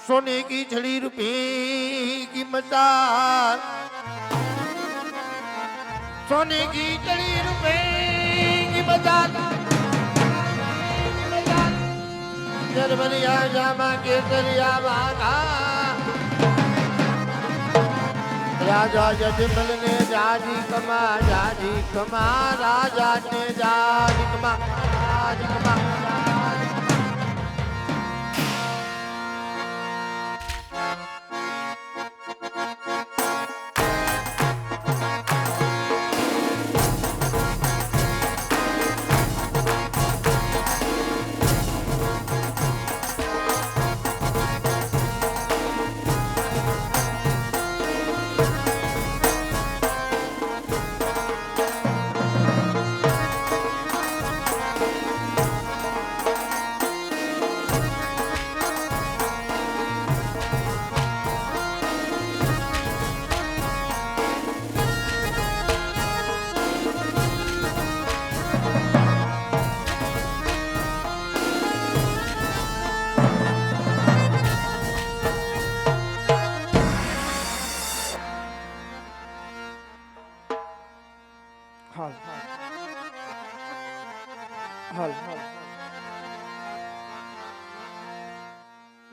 सोने की छड़ी रुपए की मचाल, सोने की छड़ी रुपए की मचाल, जरबरिया जामा केसरिया बागा राजा जजमल ने जाजी कमा राजा ने जाजी कमा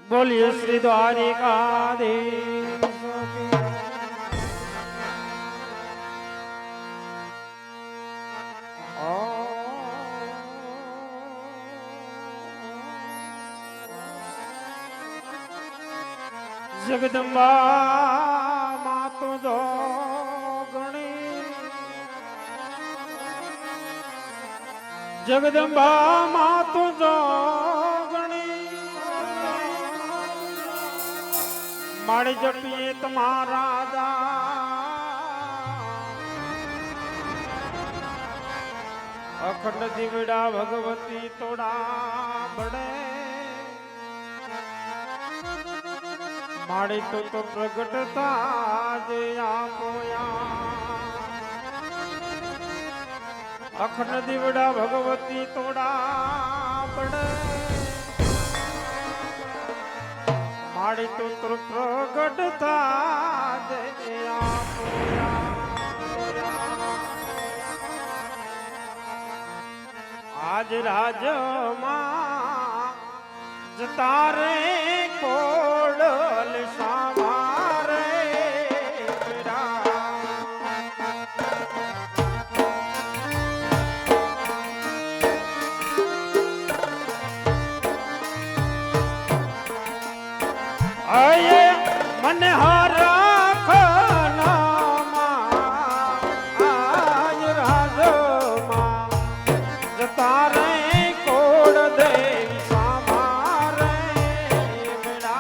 बोलिए श्री द्वारिकाधीश की। जगदम्बा मातु जो गणी, जगदम्बा मातु जो माड़े जपिए तुम्हारा राजा, अखंड दिवड़ा भगवती तोड़ा बड़े, माड़े तो प्रगटता जया पोया, अखंड दिवड़ा भगवती तोड़ा बड़े, माड़ी तो प्रगटता जया पोया। आज राज मां जतारे कोडल सामारे मेरा, आये मन हारा खाना आज राज मां जतारे कोड दे सामारे मेरा,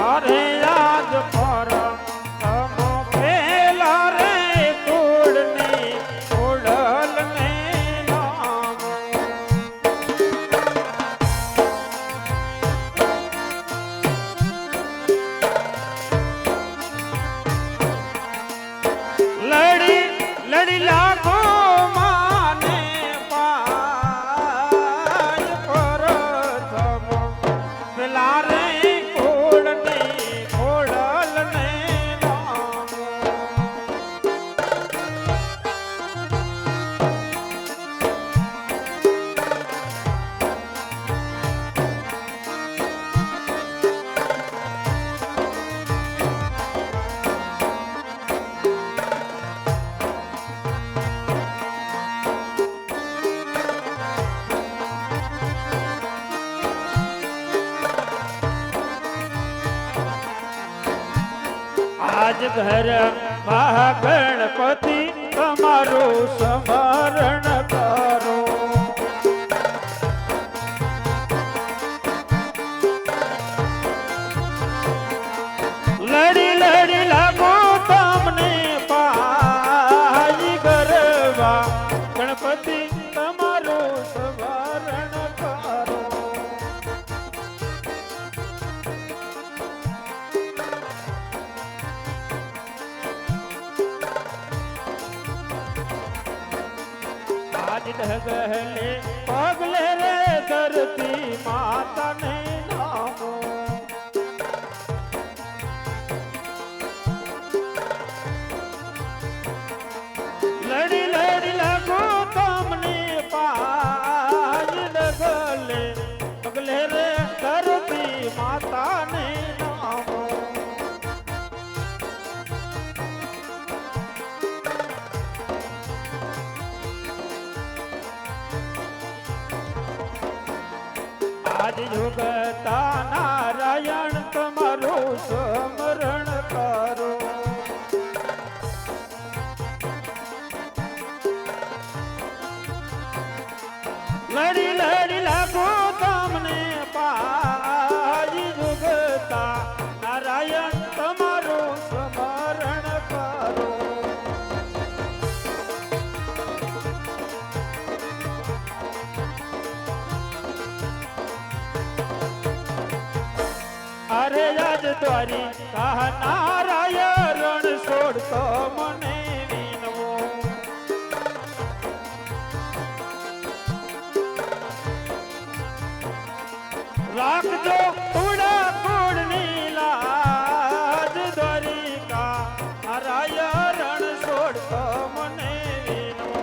अरे आज पर तमो पेला रे तोड़ने तोड़ल ने नाम, लड़ी लड़ी लाखो माने पाय पर तमो पेला रे आज घर गणपति तमारो स्मरण करो, लड़ी लड़ी लागो तमने पाई गरबा, गणपति तमारो स्मरण करो। આજ ડગલે પગલે રે ધરતી માતાને નામો લડી લડી લાગો તમને પાજ ડગલે પગલે રે ધરતી માતાને નામો આજ યુગતા નારાયણ તમારું સ્મરણ કરો લડી લડી લાગો તમને પાજ યુગતા નારાયણ તમારું સ્મરણ કરો અરે આજ દ્વારી કહા નારાયણ છોડતો મને વિનવો રાખજો થોડા કુળની લાજ દ્વારિકા નારાયણ છોડતો મને વિનવો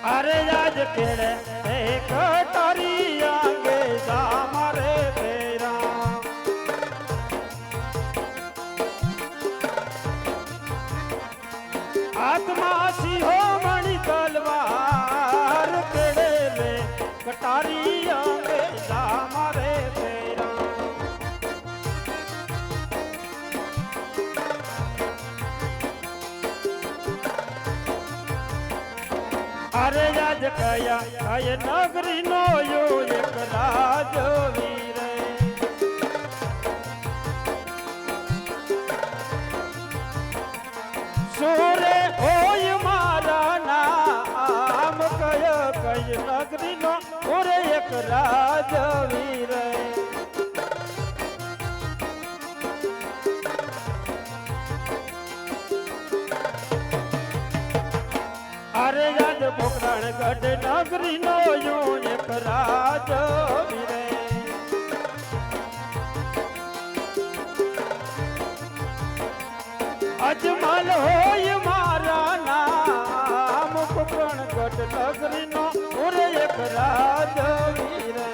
અરે આજ કેળે એક તારી આંગે મારે ફેરા આત્મા સિંહો મણી તલવાર કેળે રે કટારી આંગે મારે ફેરા અરે આજ કયા કય નગરી નો યો એક રાજ વીરે સુરે હોય મારા નામ કય કય નગરી નો ઓરે એક રાજ વીરે અરે યાદ પોકરણ ગઢ નગરી નો યો એક રાજ વીરે અજમલ હોય મારા નામ પોકરણ ગઢ નગરી નો ઓરે એક રાજ વીરે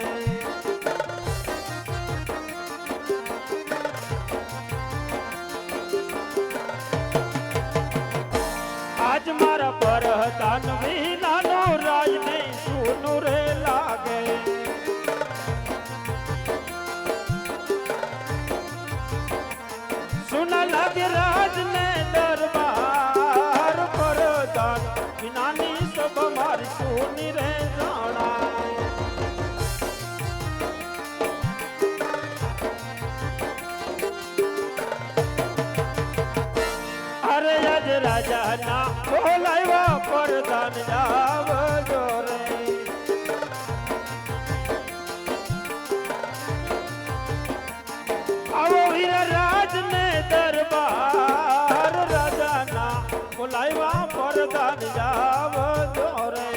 આજ મારા પર દાન વિનાનો રાજ નહીં સુનું રે લાગે સુના લાગે રાજ ને દરબાર પર દાન વિનાની સબ મારી સુની રે જાણાય અરે આજ રાજા ના બોલાવ્યા પરદાન જાવજો રે આવો વીર રાજ ને દરબાર રાજા ના બોલાવ્યા પરદાન જાવજો રે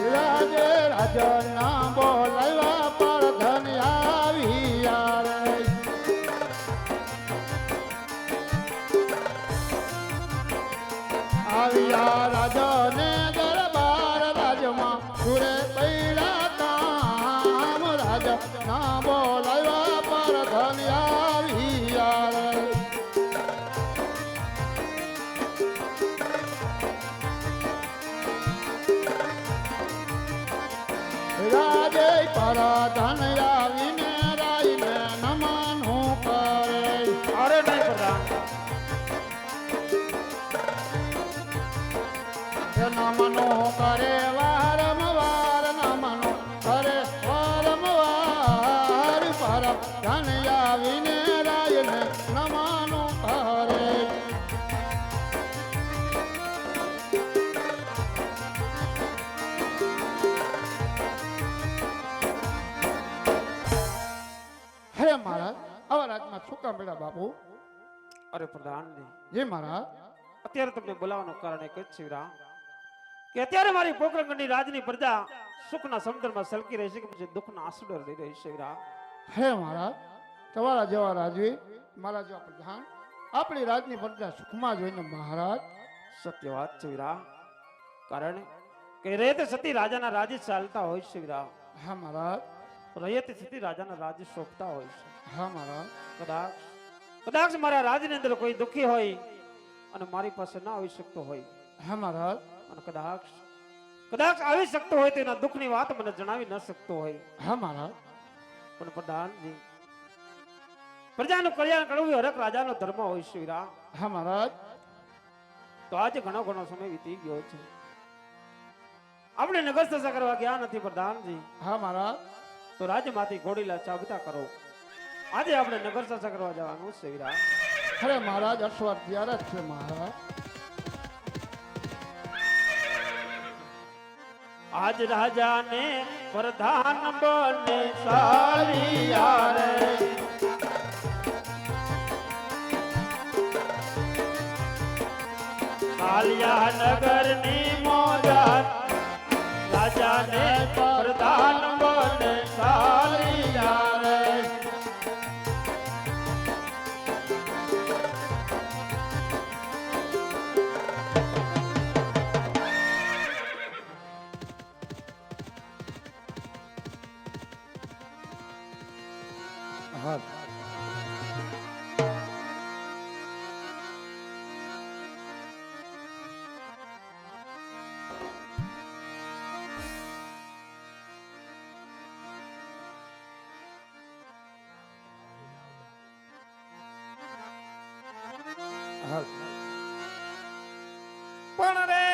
રાજે રાજના બોલાવ્યા પર ધન આવ્યા રે આવ્યા રાજાને દરબાર રાજમાં સુરે પૈડા કામ રાજા ના બોલાવ્યા પર ધન આવ્યા રે રાજે પરાધન આવીને રાઈને નમનું કરે અરે નહીં પ્રધાન નમનો કરે વારંવાર નમનો કરે વારંવાર પર ધન આવીને મહારાજ આવા રાજમાં શું કામ મળ્યા બાપુ? અરે પ્રધાનજી, જી મહારાજ. અત્યારે તમને બોલાવવાનું કારણ એક જ છે વીરા, કે અત્યારે મારી પોકરણગઢની રાજની પ્રજા સુખના સમુદ્રમાં સલકી રહી છે કે પછી દુઃખના આંસુડો રહી રહી છે વીરા. હે મહારાજ, તમારા જેવા રાજવી, મારા જેવા પ્રધાન, આપણી રાજની પ્રજા સુખમાં જોઈને મહારાજ. સત્ય વાત છે વીરા, કારણ કે રેત સતી રાજાના રાજ્ય ચાલતા હોય છે વીરા. હા મહારાજ. રયત સતી રાજાના રાજ્ય શોભતા હોય છે. હા મહારાજ. કદાચ મારા રાજની અંદર કોઈ દુઃખી હોય અને મારી પાસે ના આવી શકતો હોય. હા મહારાજ. અને કદાચ આવી શકતો હોય તો એના દુઃખની વાત મને જણાવી ન શકતો હોય. હા મહારાજ. પણ પ્રધાનજી, પ્રજાનું કલ્યાણ કરવું એ હરેક રાજાનો ધર્મ હોય છે વીરા. હા મહારાજ. તો આજે ઘણો સમય વીતી ગયો છે, આપણે નગર સસા કરવા ગયા નથી પ્રધાનજી. હા મહારાજ. તો રાજ્યમાંથી ઘોડીલા ચાબતા કરો, આજે આપણે નગર સસા કરવા જવાનું છે વીરા. અરે મહારાજ, અશ્વર ત્યારે જ છે મહારાજ. આજ રાજાને પ્રધાન બને સાલિયા રે, સાલિયા નગરની મોજા, રાજાને પ્રધાન બને સાલિયા રે. હા. પણ રે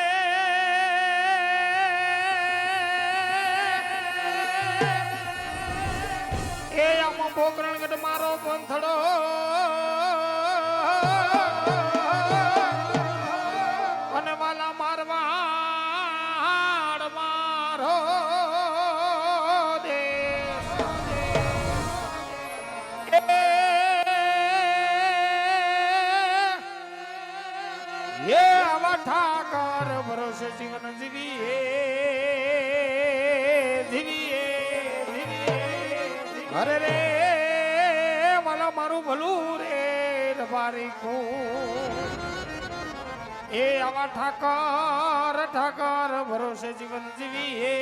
એ આમાં પોકરણગઢ મારો પંથડો, અને વાલા મારવાડ મારો દેશ. એ આવા ઠાકર ભરોસે જીવન જીવીએ, અરે રે વાલા મારું ભલું રે રબારી કો. એ આવા ઠાકર ભરોસે જીવન જીવીએ,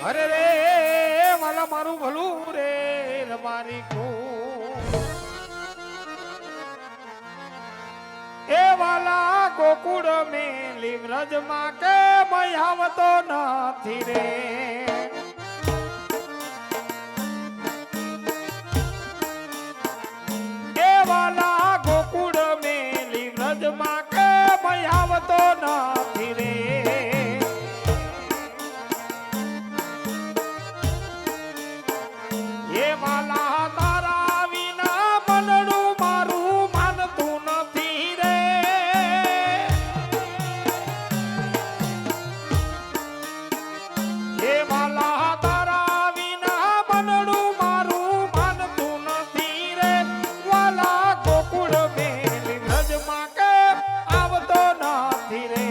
અરે રે વાલા મારું ભલું રે રબારી કો. એ વાલા ગોકુળ મેલી વ્રજમાં કે આવતો નથી રે. એ વાલા ગોકુળ મેલી વ્રજમાં કે આવતો નથી રે. એ વાલા તારા વિના મનડું મારું માનતું નથી રે. એ વાલા તારા વિના મનડું મારું માનતું નથી રે. વાલા ગોકુળ મેલી વ્રજમાં કે આવતો નથી રે.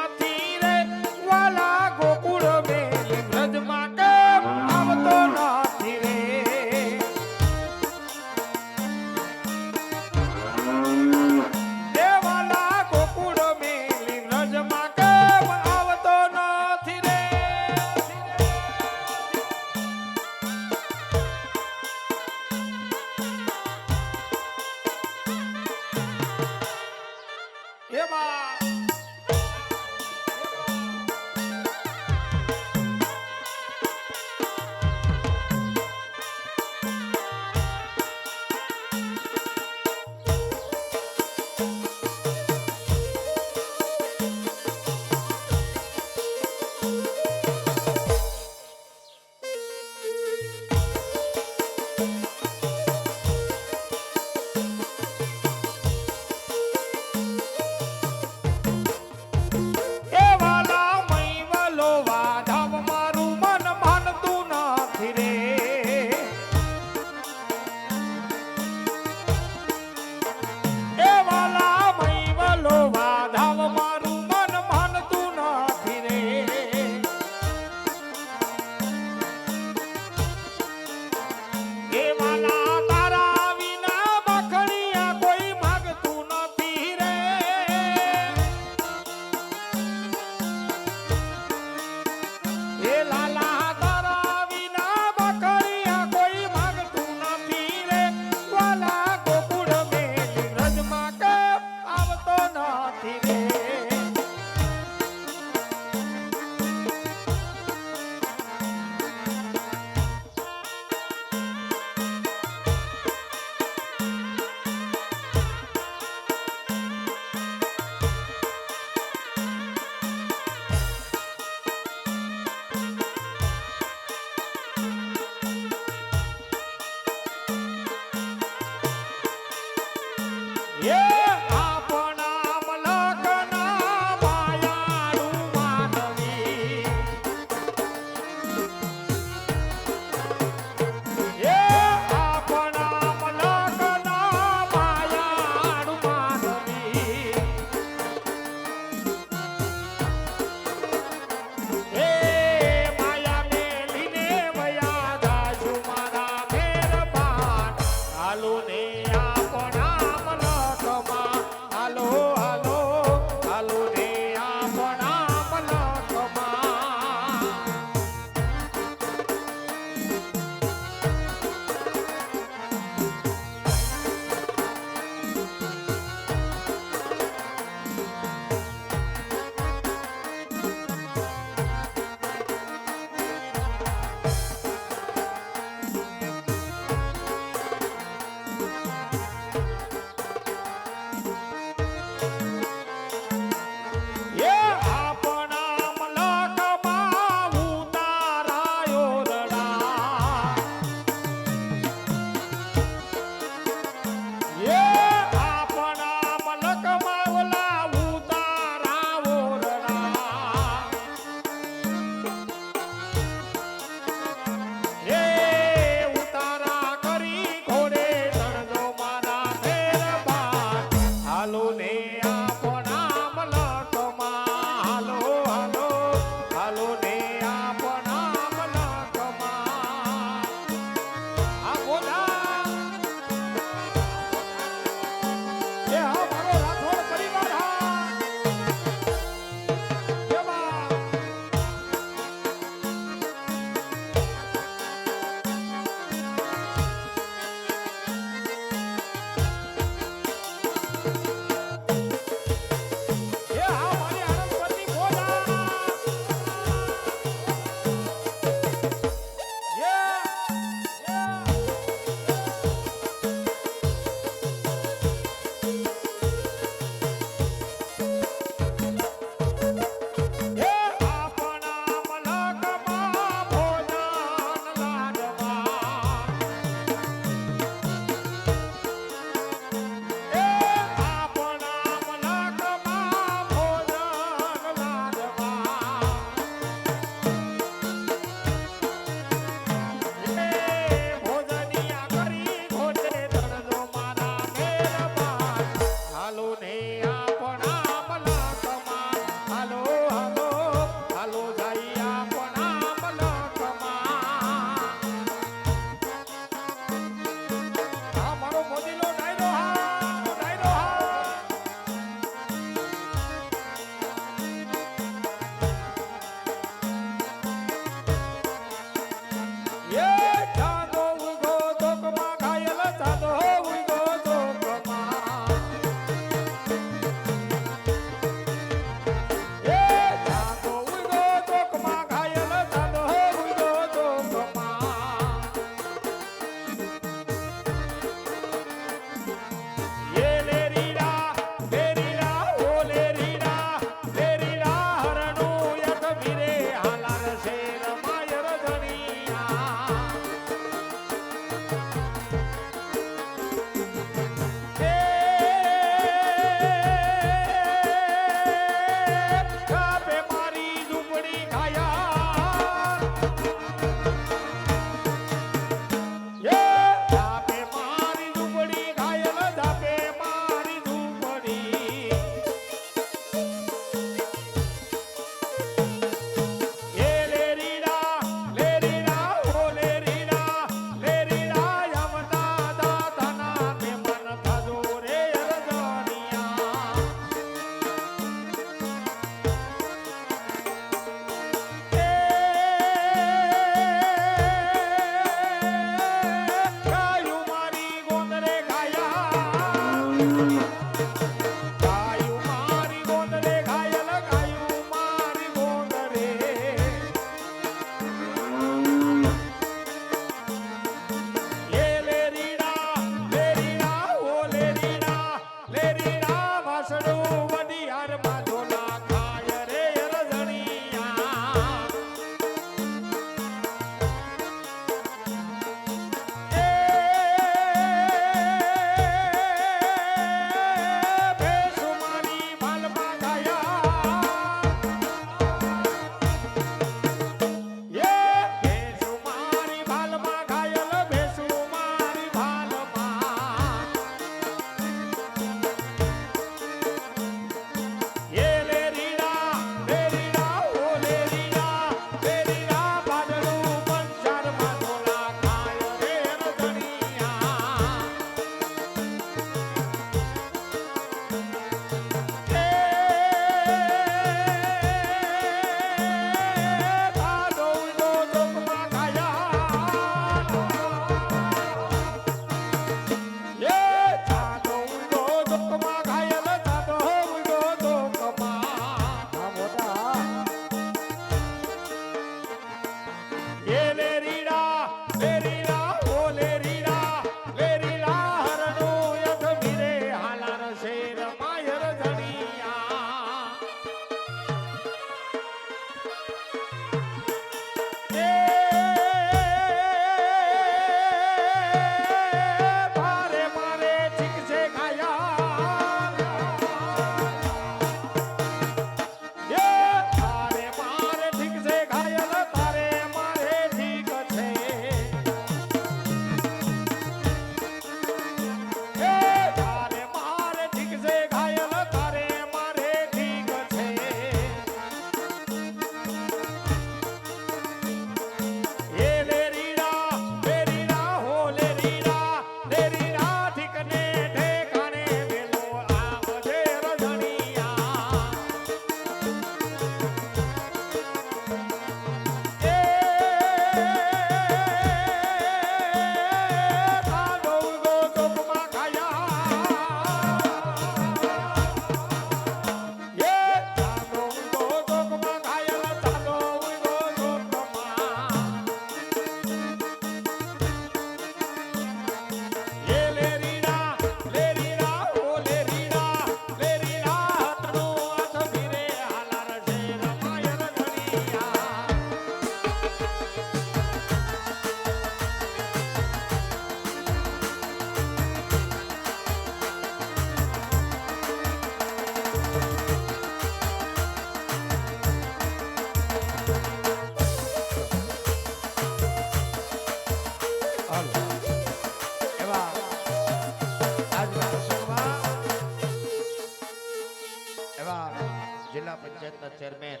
જિલ્લા પંચાયતના ચેરમેન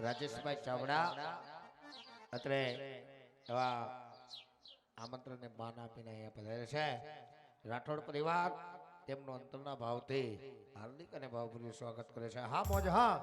રાજેશભાઈ ચાવડા અત્રે એવા આમંત્રણને માન આપીને અહીંયા પધારે છે. રાઠોડ પરિવાર તેમનો અંતરના ભાવથી હાર્દિક અને ભાવભર્યું સ્વાગત કરે છે. હા મોજ હા.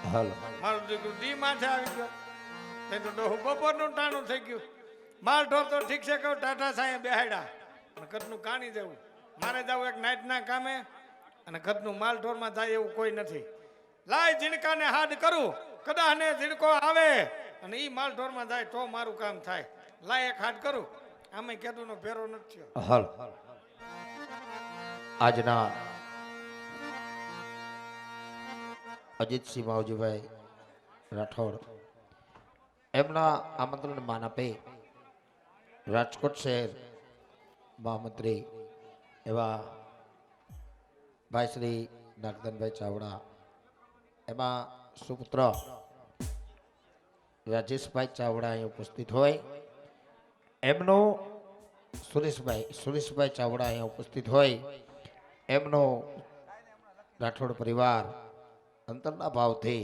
હાલો મારું દીકરું દી માથે આવી ગયો તે તો ડોહું બપોરનું ટાણું થઈ ગયું માલ ઢોર તો ઠીક છે કહું ટાટા સાંયે બેહાડ્યા અને ઘરનું કાણી જવું મારે જવું એક નાઇટના કામે અને ઘરનું માલ ઢોરમાં જાય એવું કોઈ નથી લાય ઝીણકાને હાડ કરું કદાચ ને ઝીણકો આવે અને એ માલ ઢોરમાં જાય તો મારું કામ થાય લાય એક હાડ કરું આમે કેદુનો ફેરો નથી થયો હાલો આજના અજીતસિંહ માવજીભાઈ રાઠોડ એમના આમંત્રણ માન આપે રાજકોટ શહેર મહામંત્રી એવા ભાઈ શ્રી નાગદનભાઈ ચાવડા એમાં સુપુત્ર રાજેશભાઈ ચાવડા અહીં ઉપસ્થિત હોય એમનો સુરેશભાઈ ચાવડા અહીં ઉપસ્થિત હોય એમનો રાઠોડ પરિવાર અંતરના ભાવથી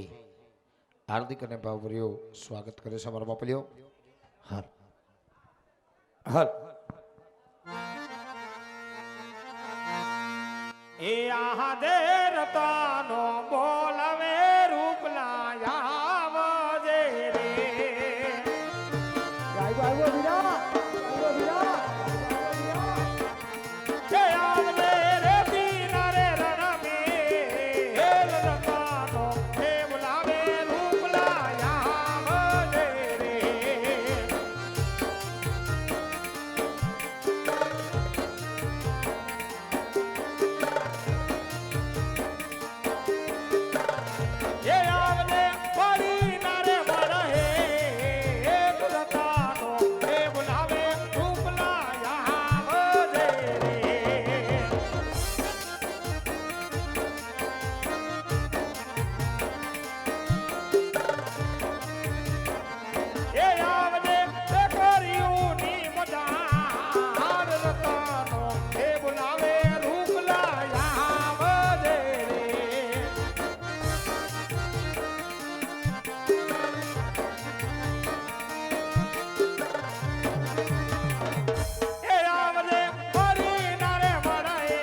હાર્દિક અને ભાવભર્યું સ્વાગત કરે છે અમારા બાપલીઓ હાલ હાલ એ આહા દે રતાનો બોલવે રૂપલાયા વજે રે ગાય વીરા જય આવલે રે બીના રે રણમે હેલ રતાનો હે બોલાવે રૂપલાયા વજે રે ये आवने बड़ी नारे बड़ा है एक रतानो हे बुलावे रूपला यहाँ बजे रे ये आवने कोरियों नी मजार रतानो हे बुलावे रूपला यहाँ बजे रे એ આવલે ફરી નારે મળાએ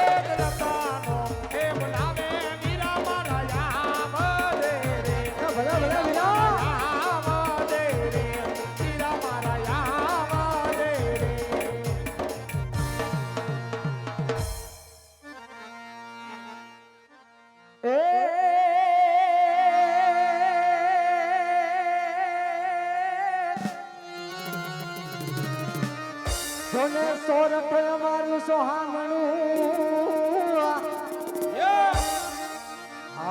એક રતાનો એ બોલાવે વીરા મારા યામદે રે ભલા વીરા યામદે રે વીરા મારા યામદે રે સોને સોરઠ મારું સોહામણું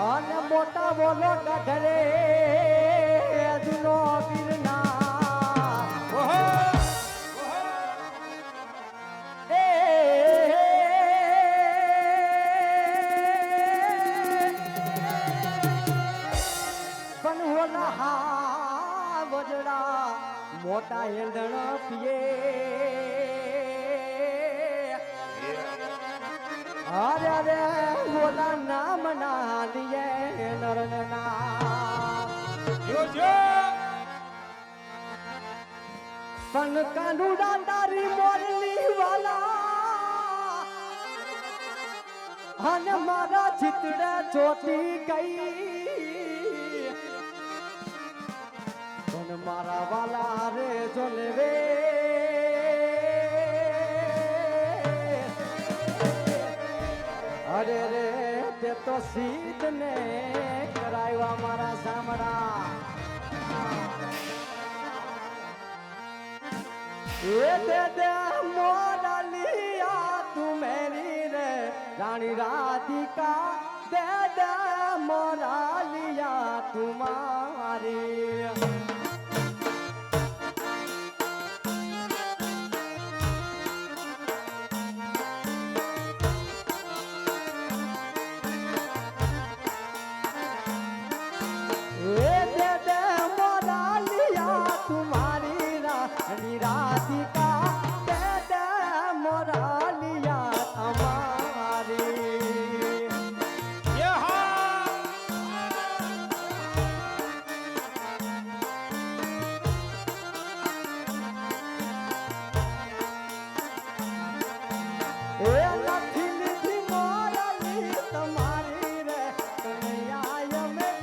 અને મોટા બોલો ગઢરે જુનો ગિરનાર એ બનહોલા હા વજડા મોટા હેંદણ પીએ અરે અરે બોલા નામ ના લીએ નરન નામ જોજો પન કાનુડા તારી મોરલી વાલા અને મારા ચિતડે ચોટી ગઈ પન મારા વાલા રે જોલેવે અરે રે તે તો સીધ ને કરાવ્યા મારા સામડા એ દે મોડાલિયા તું મેરી રે રાણી રાધિકા દે મોડાલિયા તું મારી राधिका दे मोरालिया हमारी ए लखी लिखी मोराली तुम्हारी रे कन्हैया में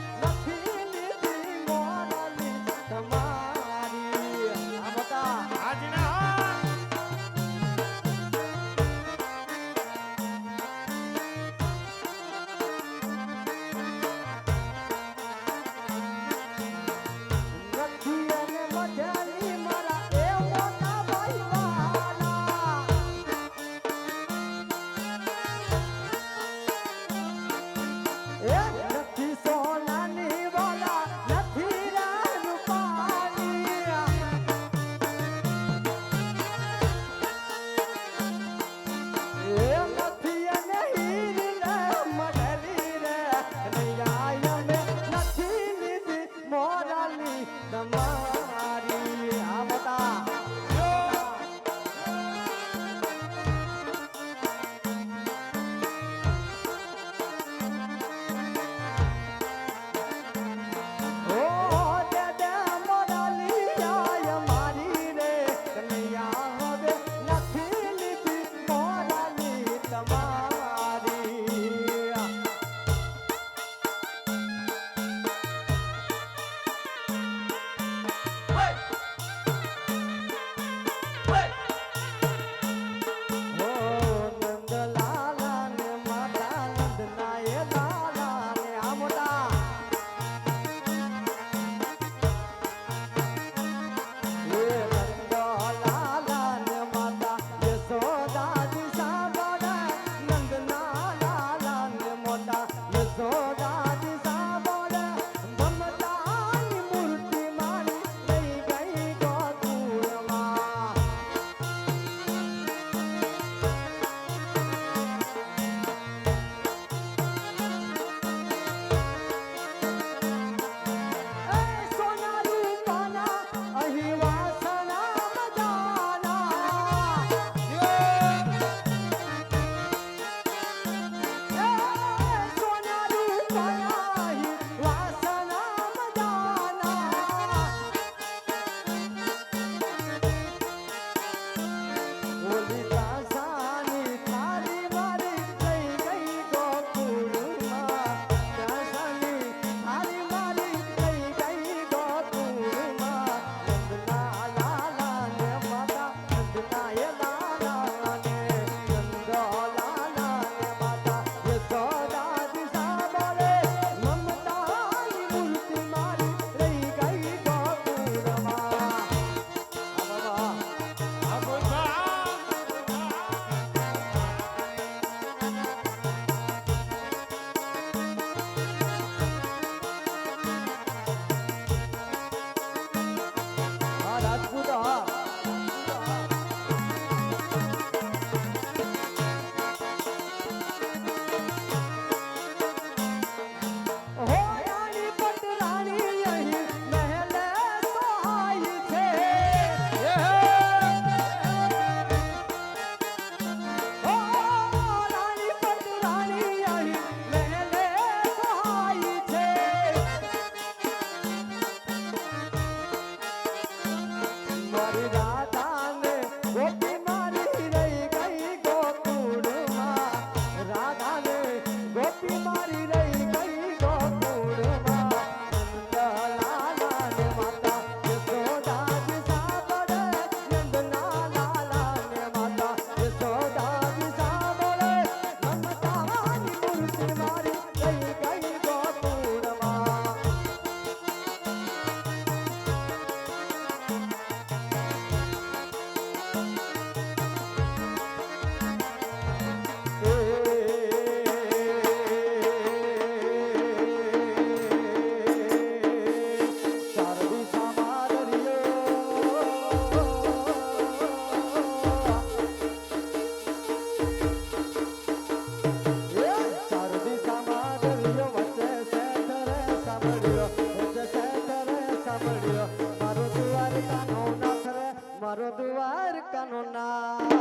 મારો દ્વારકાનો નાથ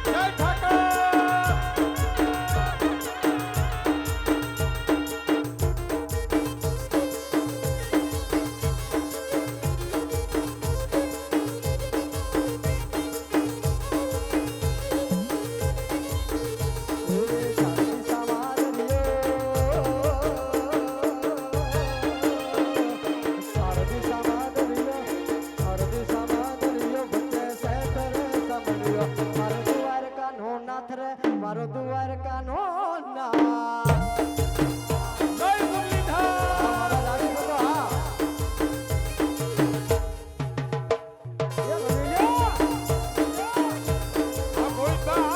જય ઠાકર મારો દ્વારકાનો નાથ જય મુરલીધર રાજી બોલો હા એ બોલ્યો આ બોલ બા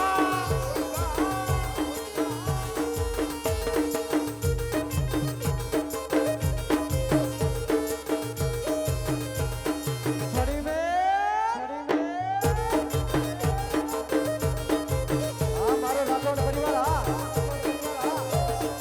છડી મે હા મારો રાઠોડ પરિવાર હા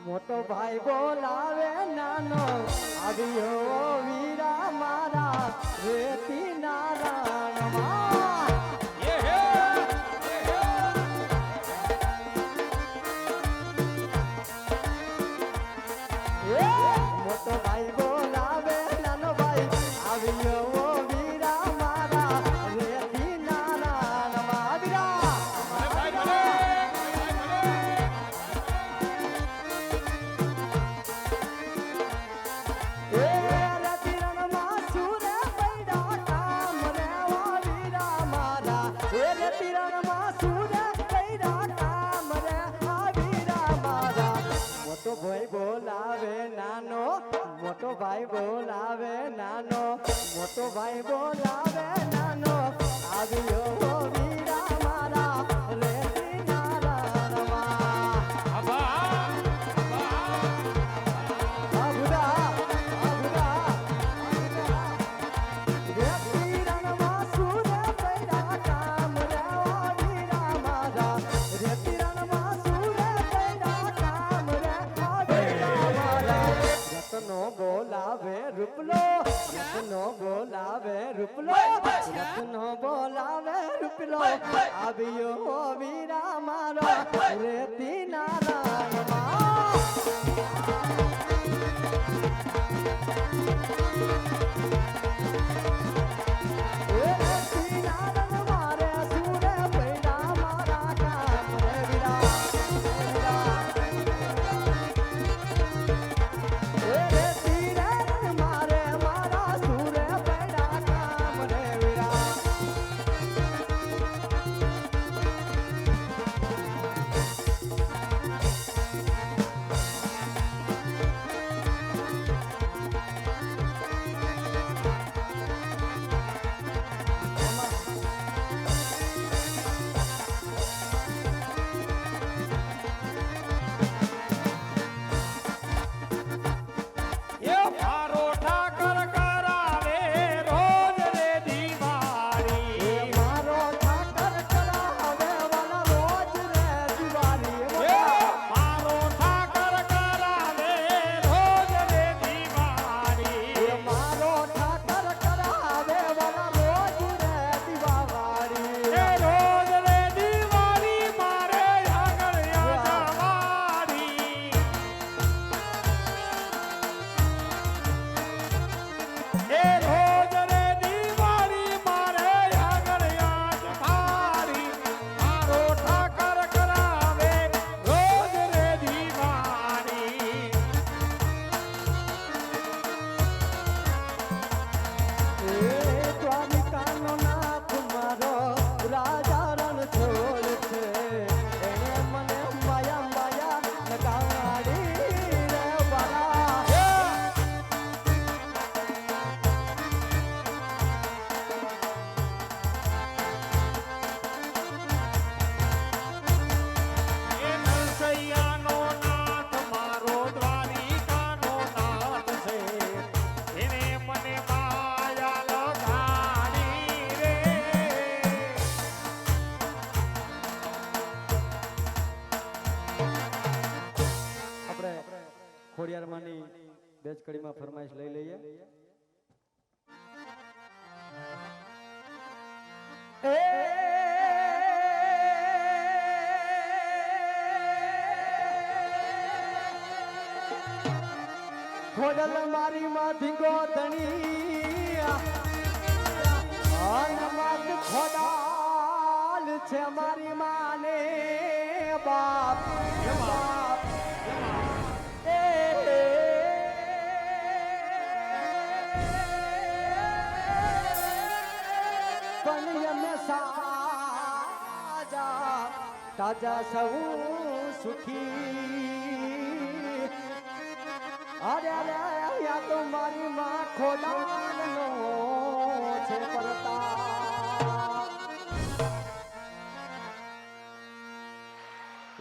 મોટો ભાઈ બોલાવે નાનો આવ્યો વીરા મારા રેતી નારાયણમાં મોટો ભાઈ બોલાવે નાનો ભાઈ આવ્યો વીરા મારા રેતી નારાયણમાં વીરા મોટો ભાઈ બોલાવે નાનો મોટો ભાઈ બોલાવે નાનો આવ્યો વીરા મારા રેતી નારાયણમાં રત્નો બોલાવે રૂપલો આવ્યો વીરા મારો રેતી નારાયણમાં રેતી નારાયણ મારે સુરે પૈડા મારા કામ રે બે જ કડીમાં ફરમાઈશ લઈ લઈએ. ખોડલ મારી માં ધીંગો ધણી અનમત ખોડાલ છે મારી માને બાપ બાપ પણ અમે સાજા તાજા સૌ સુખી અરે અરે યા તો મારી માં ખોડાલનો છે પરતા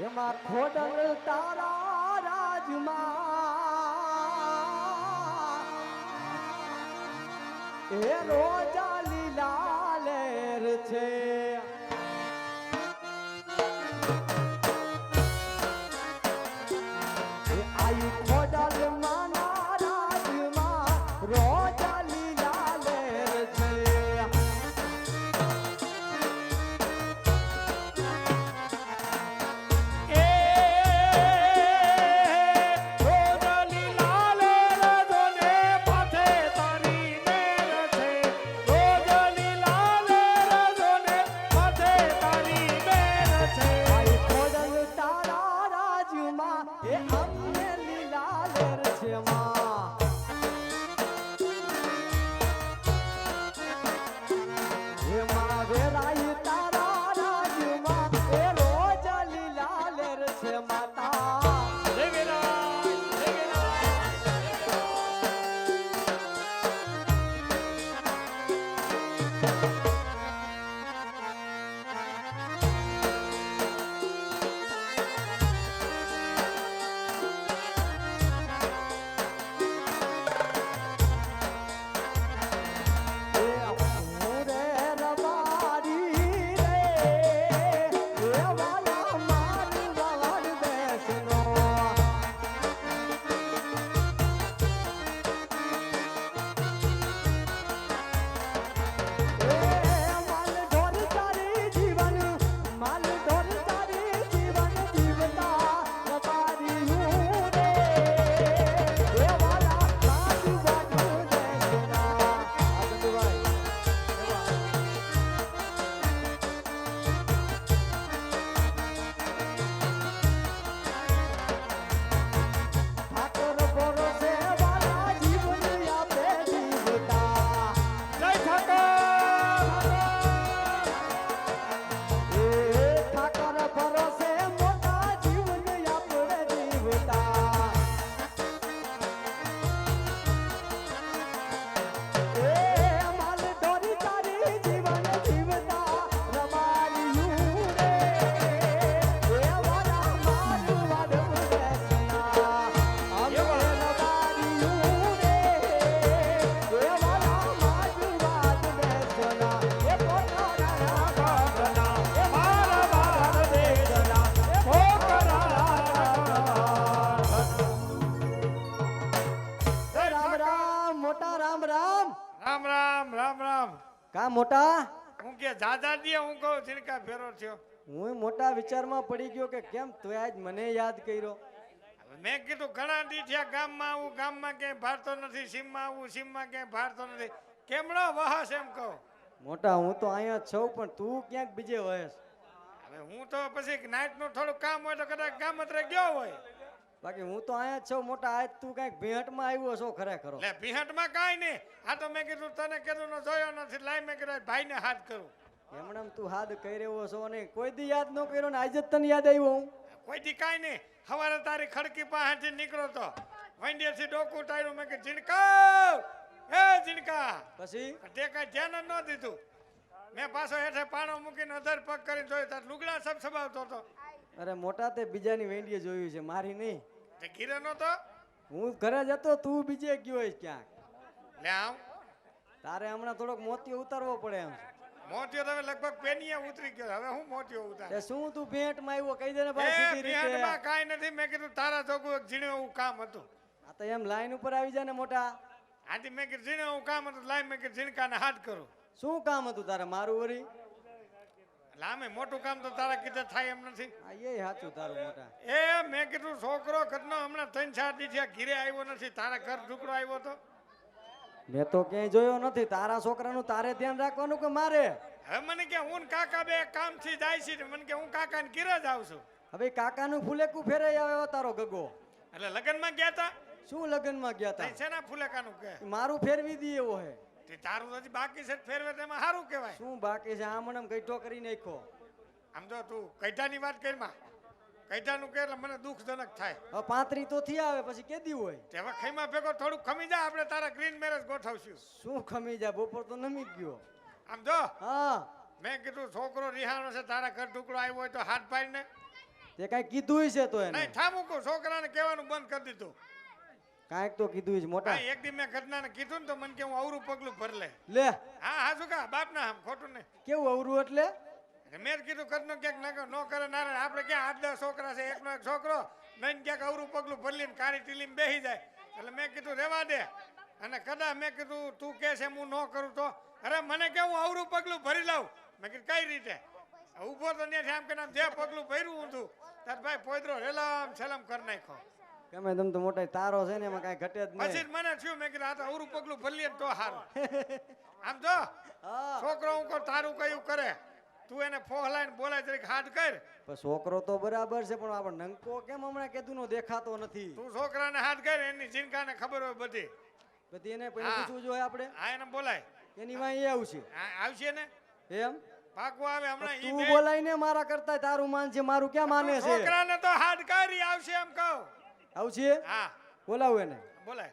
એમાં ખોડલ તારા રાજમાં એ રોજા લીલા લેર છે આયુ ખોડલ માના રાજમાં રોજા લીલા લેર છે આયુ ખોડલ તારા રાજમાં એ અમને લીલા લેર છે માં એમાં વેરાય તારા રાજમાં એ રોજા લીલા લેર છે માતા રામ રામ રામ રામ. કા મોટા હું કે દાદા દે હું કહું ઝીણકા ફેરો થયો. હું મોટા વિચારમાં પડી ગયો કે કેમ તું આજ મને યાદ કર્યો. મેં કીધું ઘણા દી થયા ગામમાં આવું, ગામમાં ક્યાંય ભારતો નથી, સીમમાં આવું, સીમમાં ક્યાંય ભારતો નથી, કેમનો વહાસ એમ કહું. મોટા હું તો અહીંયા જ છું પણ તું ક્યાંક બીજે વહેસ. હવે હું તો પછી નાઈટ નું થોડું કામ હોય તો કદાચ ગામત્રે ગયો હોય. બાકી હું તો અહીંયા જ છું મોટા. આજ તું કઈક ભેટમાં આવ્યો છો ખરેખર. એટલે ભીહટમાં કાંઈ નહીં. આ તો મેં કીધું તને કીધું ને જોયો નથી, લાઈ મેં કીધું ભાઈને હાથ કરું. એમણે તું હાથ કરી રહ્યો છો અને કોઈ દી યાદ ન કર્યો ને આજે જ તને યાદ આવ્યો. હું કોઈ દી કાંઈ નહીં. સવારે તારી ખડકી પાસેથી નીકળો તો વંડેથી ડોકું ટાળ્યું. મેં કે ઝીણકા, એ ઝીણકા. પછી તે કાંઈ ધ્યાન જ ન દીધું. મેં પાછો હેઠે પાણો મૂકીને અધર પગ કરીને જોયું તાર લુગડા સબસબાવતો હતો. અરે મોટા તે બીજાની વેંડીએ જોયું છે, મારી નહીં. તે ઘીરે નહોતો. હું ઘરે જતો, તું બીજે ગયો હોય ક્યાંક. લે આવ. તારે હમણાં થોડોક મોતિયો ઉતારવો પડે એમ. મોતિયો તમે લગભગ પેનીએ ઉતરી ગયો. હવે હું મોતિયો ઉતાર. તે શું તું ભેટમાં આવ્યો કહી દે ને ભાઈ એ સીધી રીતે. ભેટમાં કાંઈ નથી. મેં કીધું તારા જોગું એક ઝીણું એવું કામ હતું. આ તો એમ લાઈન ઉપર આવી જાય ને મોટા. આથી મેં કીધું ઝીણે હું કામ હતું લાઈ મેં કીધું ઝીણકાને હાથ કરું. શું કામ હતું તારે મારું વરી? એટલે આમે મોટું કામ તો તારા કીધે થાય એમ નથી. આ એ સાચું તારું મોટા. એ મેં કીધું છોકરો ઘરનો હમણાં 3-4 દી થયા ઘીરે આવ્યો નથી. તારા ઘર ઢુકડો આવ્યો તો. મેં તો ક્યાંય જોયો નથી. તારા છોકરાનું તારે ધ્યાન રાખવાનું કે મારે? હવે મને કે હું ને કાકા બે કામથી જાય છે ને મને કે હું કાકાને ઘીરે જ આવું છું. હવે કાકાનું ફુલેકું ફેરાઈ આવ્યો તારો ગગો. એટલે લગ્નમાં ગયા તા શું લગ્નમાં ગયા તઈ તા? છે ને ફુલેકાનું કે મારું ફેરવી દી એવો હે. તે તારું તો હજી બાકી છે ફેરવે તેમાં સારું કહેવાય. શું બાકી છે? આમ આમ ગઈઠો કરી નાખ્યો. આમ જો તું કૈઠાની વાત કરીમાં કૈઠાનું કે એટલે મને દુઃખજનક થાય. હવે 35 તો થી આવે પછી કેદી હોય? તે હવે ખઈમાં ભેગો થોડુંક ખમી જાય આપણે તારા ગ્રીન મેરેજ ગોઠવશું. શું ખમી જાય? બપોર તો નમી જ ગયો. આમ જો હા મેં કીધું છોકરો રિહાણો છે તારા ઘર ઢુકડો આવ્યો હોય તો હાથ પાડીને તે કાંઈ કીધું છે તો એને? નહીં ઠામુકું છોકરાને કહેવાનું બંધ કરી દીધું. કાંઈક તો કીધું છે મોટા. હા એક દી મેં ઘટનાને કીધું ને તો મને કે હું અવરું પગલું ભર લે. લે હા હા શું કા બાપના આમ ખોટું નહીં. કેવું અવરું એટલે? મેં જ કીધું ઘરનો ક્યાંક ન કરે નારાયણ આપણે ક્યાં 8-10 છોકરા છે એકનો એક છોકરો નહીં ક્યાંક અવરું પગલું ભરલીને કાળી ટીલીમાં બેસી જાય. એટલે મેં કીધું રેવા દે અને કદાચ મેં કીધું તું કે છે હું ન કરું તો અરે મને કે હું અવરું પગલું ભરી લાવું. મેં કીધું કઈ રીતે? ઊભો તો ત્યાંથી આમ કે આમ જે પગલું ભર્યું ઊંધું તાર ભાઈ પોદરો રેલામ છેલમ કરી નાખો. ગમે તેમ તો મોટા તારો છે ને એમાં કાંઈ ઘટે જ પછી નહીં. જ મને થયું મેં કીધું આ તો અવરું પગલું ભરલીએ ને તો સારું. આમ જો હા છોકરો હું કહું તારું કયું કરે તું એને ફોહલાઈને બોલાય તરીકે હાથ કર. પણ છોકરો તો બરાબર છે પણ આપણે નંકો કેમ હમણાં કીધું નો દેખાતો નથી? તું છોકરાને હાથ કર એની જીનકાને ખબર હોય બધી. બધી એને પહેલા હા. પૂછવું જોઈએ આપણે. હા એને બોલાય એની વાંહે એ આવશે આવશે ને એમ. પાકું આવે હમણાં ઈ તું બે બોલાઈને મારા કરતા તારું માન છે મારું ક્યાં માને છે? છોકરાને તો હાથ કરી આવશે એમ કહું. આવશે હા બોલાવું એને. બોલાય.